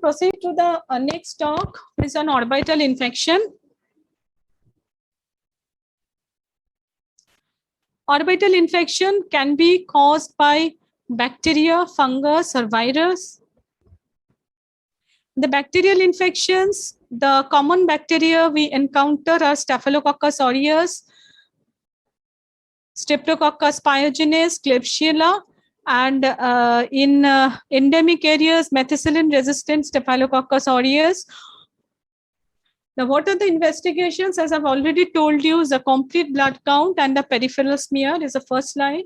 proceed to the next talk, which is on orbital infection. Orbital infection can be caused by bacteria, fungus, or virus. The bacterial infections, the common bacteria we encounter are Staphylococcus aureus, Streptococcus pyogenes, Klebsiella, and in endemic areas, methicillin-resistant Staphylococcus aureus. Now, what are the investigations? As I've already told you, is a complete blood count and the peripheral smear is the first line.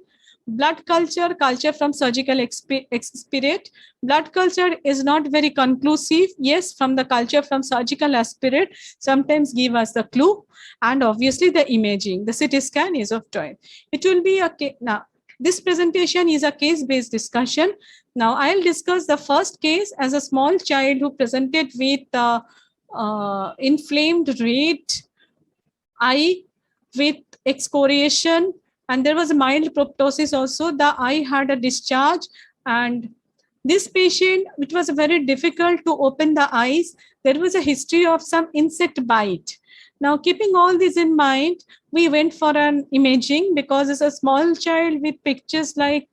Blood culture, culture from surgical aspirate. Blood culture is not very conclusive. Yes, from the culture from surgical aspirate, sometimes give us the clue. And obviously the imaging, the CT scan is of choice. It will be a case. Now, this presentation is a case-based discussion. Now, I'll discuss the first case as a small child who presented with inflamed red eye with excoriation, and there was a mild proptosis also. The eye had a discharge, and this patient, it was very difficult to open the eyes. There was a history of some insect bite. Now, keeping all this in mind, we went for an imaging because it's a small child with pictures like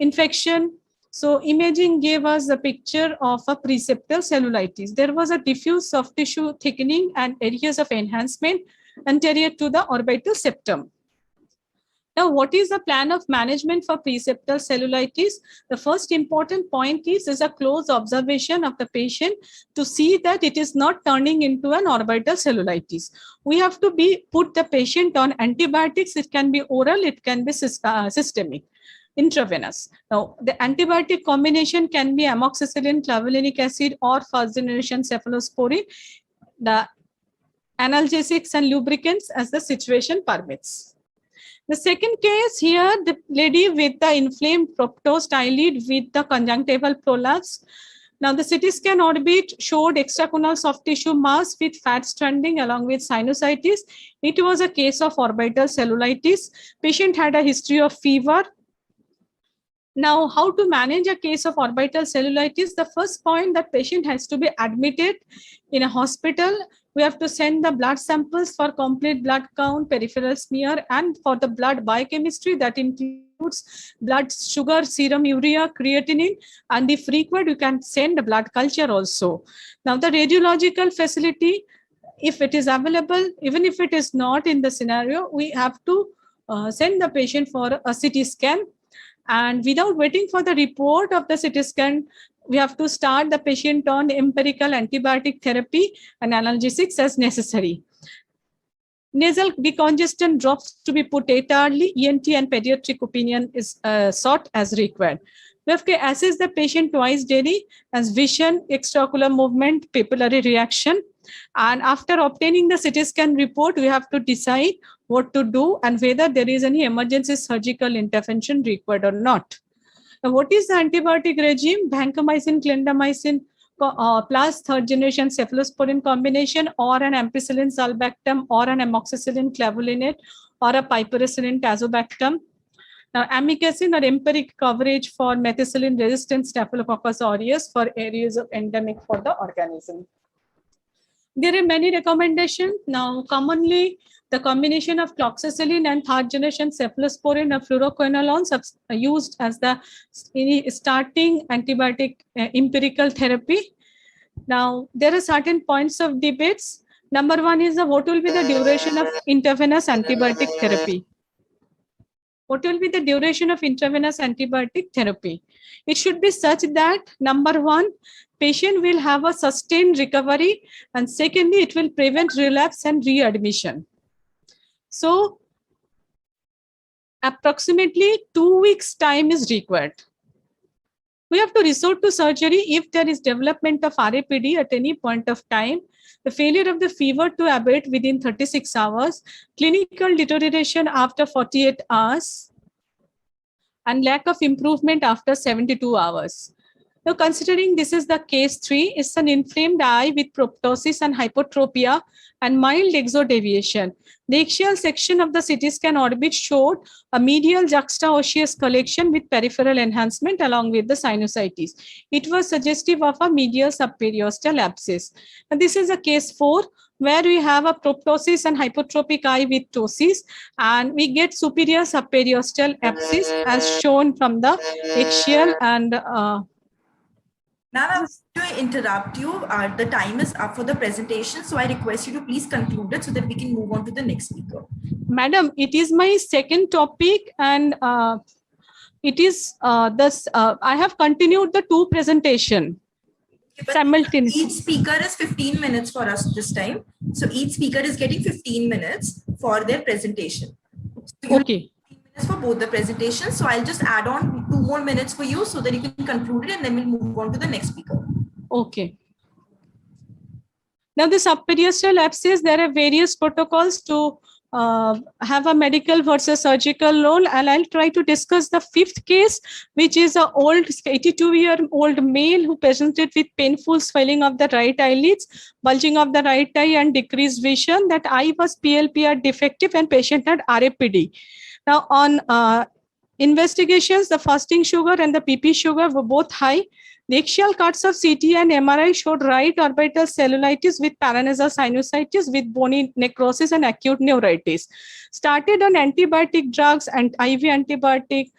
infection. So imaging gave us a picture of a preseptal cellulitis. There was a diffuse soft tissue thickening and areas of enhancement anterior to the orbital septum. Now, what is the plan of management for preseptal cellulitis? The first important point is a close observation of the patient to see that it is not turning into an orbital cellulitis. We have to put the patient on antibiotics. It can be oral, it can be systemic, intravenous. Now, the antibiotic combination can be amoxicillin, clavulanic acid, or first generation cephalosporin, the analgesics and lubricants as the situation permits. The second case here, the lady with the inflamed proptosed eyelid with the conjunctival prolapse. Now, the CT scan orbit showed extracorneal soft tissue mass with fat stranding along with sinusitis. It was a case of orbital cellulitis. Patient had a history of fever. Now, how to manage a case of orbital cellulitis? The first point, that patient has to be admitted in a hospital. We have to send the blood samples for complete blood count, peripheral smear, and for the blood biochemistry that includes blood sugar, serum urea, creatinine, and if required, you can send the blood culture also. Now, the radiological facility, if it is available, even if it is not in the scenario, we have to send the patient for a CT scan. And without waiting for the report of the CT scan, we have to start the patient on empirical antibiotic therapy and analgesics as necessary. Nasal decongestant drops to be put 8 hourly. ENT and pediatric opinion is sought as required. We have to assess the patient twice daily as vision, extraocular movement, papillary reaction. And after obtaining the CT scan report, we have to decide what to do and whether there is any emergency surgical intervention required or not. Now, what is the antibiotic regime? Vancomycin, clindamycin, plus third generation cephalosporin combination, or an ampicillin sulbactam, or an amoxicillin clavulinate, or a piperacillin tazobactam. Now, amikacin or empiric coverage for methicillin resistant Staphylococcus aureus for areas of endemic for the organism. There are many recommendations. Now, commonly, the combination of cloxacillin and third generation cephalosporin or fluoroquinolones are used as the starting antibiotic empirical therapy. Now, there are certain points of debates. Number one is what will be the duration of intravenous antibiotic therapy? What will be the duration of intravenous antibiotic therapy? It should be such that, number one, patient will have a sustained recovery, and secondly, it will prevent relapse and readmission. So, approximately 2 weeks time is required. We have to resort to surgery if there is development of RAPD at any point of time, the failure of the fever to abate within 36 hours, clinical deterioration after 48 hours, and lack of improvement after 72 hours. Now, considering this is the case 3, it's an inflamed eye with proptosis and hypotropia and mild exodeviation. The axial section of the CT scan orbit showed a medial juxtaosseous collection with peripheral enhancement along with the sinusitis. It was suggestive of a medial subperiosteal abscess. And this is a case 4, where we have a proptosis and hypotropic eye with ptosis, and we get superior subperiosteal abscess as shown from the axial and Ma'am, I'm going to interrupt you. The time is up for the presentation, so I request you to please conclude it so that we can move on to the next speaker. Madam, it is my second topic, and it is I have continued the 2 presentation simultaneously. Each speaker is 15 minutes for us this time. So each speaker is getting 15 minutes for their presentation. So okay. For both the presentations, so I'll just add on 2 more minutes for you so that you can conclude it, and then we'll move on to the next speaker. Okay. Now, the subperiosteal abscess, there are various protocols to have a medical versus surgical role, and I'll try to discuss the 5th case, which is an old 82-year-old male who presented with painful swelling of the right eyelids, bulging of the right eye, and decreased vision. That eye was PLPR defective, and patient had RAPD. Now, on investigations, the fasting sugar and the PP sugar were both high. The axial cuts of CT and MRI showed right orbital cellulitis with paranasal sinusitis with bony necrosis and acute neuritis. Started on antibiotic drugs and IV antibiotic,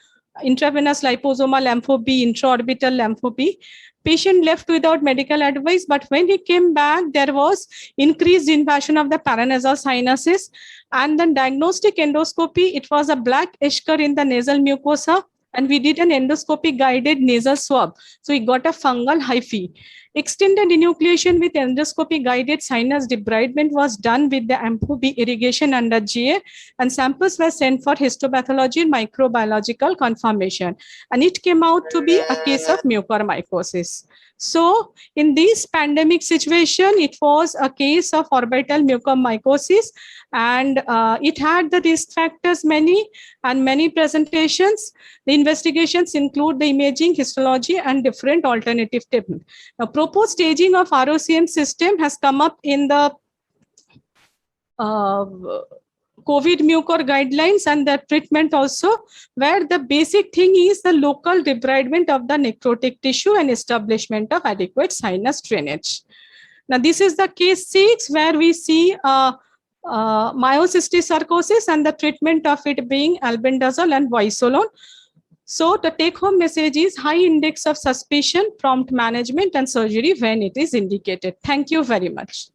intravenous liposomal lympho-B, intraorbital lympho-B. Patient left without medical advice, but when he came back, there was increased invasion of the paranasal sinuses. And then diagnostic endoscopy, it was a black eschar in the nasal mucosa, and we did an endoscopy guided nasal swab. So we got a fungal hyphae. Extended enucleation with endoscopy guided sinus debridement was done with the AMPO-B irrigation under GA, and samples were sent for histopathology and microbiological confirmation. And it came out to be a case of mucormycosis. So in this pandemic situation, it was a case of orbital mucormycosis, and it had the risk factors many presentations. The investigations include the imaging, histology, and different alternative techniques. Now, proposed staging of ROCM system has come up in the COVID mucor guidelines and the treatment also, where the basic thing is the local debridement of the necrotic tissue and establishment of adequate sinus drainage. Now, this is the case 6, where we see myocystic sarcosis and the treatment of it being albendazole and visolone. So the take-home message is high index of suspicion, prompt management, and surgery when it is indicated. Thank you very much.